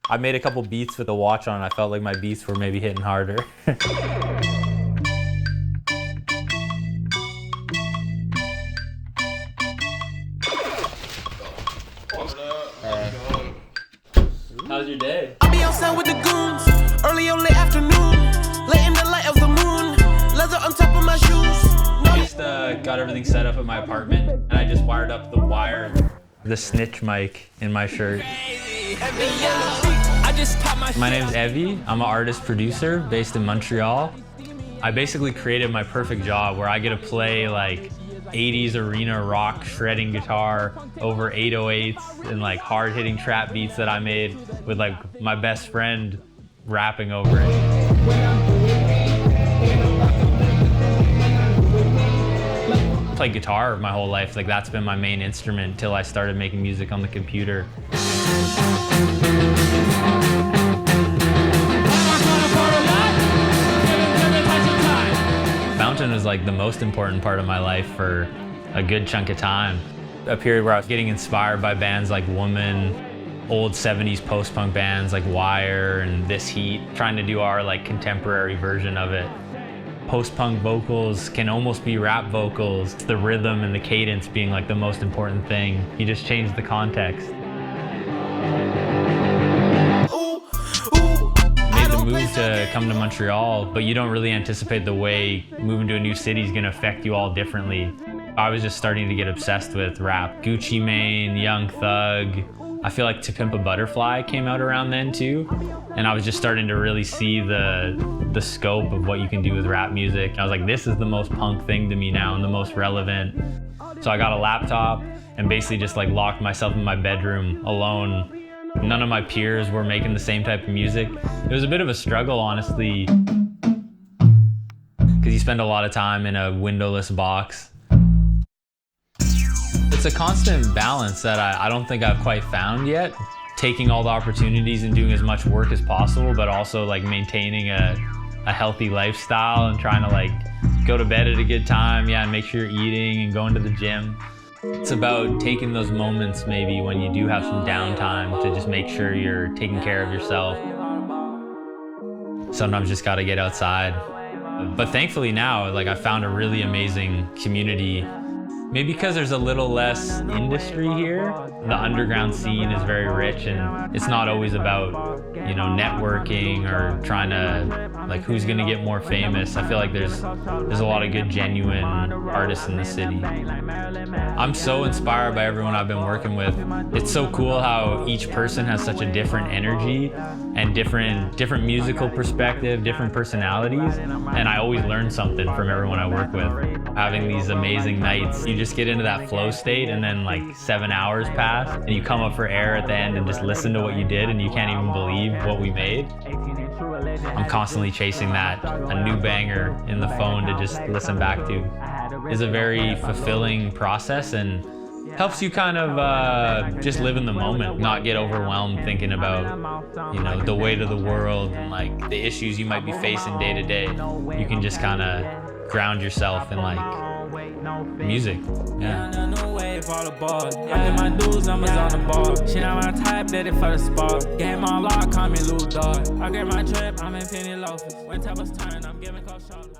I made a couple beats with the watch on. I felt like my beats were maybe hitting harder. How's your day? I be outside with the goons, early or late afternoon, late in the light of the moon, leather on top of my shoes. I just got everything set up at my apartment, and I just wired up the snitch mic in my shirt. My name's Evy. I'm an artist-producer based in Montreal. I basically created my perfect job where I get to play like 80s arena rock shredding guitar over 808s and like hard-hitting trap beats that I made with like my best friend rapping over it. I played guitar my whole life. Like that's been my main instrument until I started making music on the computer. Fountain was like the most important part of my life for a good chunk of time. A period where I was getting inspired by bands like Woman, old 70s post-punk bands like Wire and This Heat, trying to do our like contemporary version of it. Post-punk vocals can almost be rap vocals, the rhythm and the cadence being like the most important thing. You just change the context. Move to come to Montreal, but you don't really anticipate the way moving to a new city is going to affect you all differently. I was just starting to get obsessed with rap. Gucci Mane, Young Thug. I feel like To Pimp a Butterfly came out around then too, and I was just starting to really see the scope of what you can do with rap music. I was like, this is the most punk thing to me now and the most relevant. So I got a laptop and basically just like locked myself in my bedroom alone. None of my peers were making the same type of music. It was a bit of a struggle, honestly, because you spend a lot of time in a windowless box. It's a constant balance that I don't think I've quite found yet. Taking all the opportunities and doing as much work as possible, but also like maintaining a healthy lifestyle and trying to like go to bed at a good time, and make sure you're eating and going to the gym. It's about taking those moments maybe when you do have some downtime to just make sure you're taking care of yourself. Sometimes just gotta get outside. But thankfully now, like I found a really amazing community. Maybe because there's a little less industry here. The underground scene is very rich and it's not always about, you know, networking or trying to, like, who's gonna get more famous. I feel like there's a lot of good, genuine artists in the city. I'm so inspired by everyone I've been working with. It's so cool how each person has such a different energy and different musical perspective, different personalities, and I always learn something from everyone I work with. Having these amazing nights, you just get into that flow state and then like 7 hours pass and you come up for air at the end and just listen to what you did and you can't even believe what we made. I'm constantly chasing that, a new banger in the phone to just listen back to. It's a very fulfilling process and helps you kind of just live in the moment, not get overwhelmed thinking about, you know, the weight of the world and like the issues you might be facing day to day. You can just kind of ground yourself in like music. Yeah. I get my dudes, numbers on the ball. She not my type, did it for the spark. Game on lock, call me Luke Dog. I get my trip, I'm in penny loafers. When tables turn, I'm giving cold shoulders.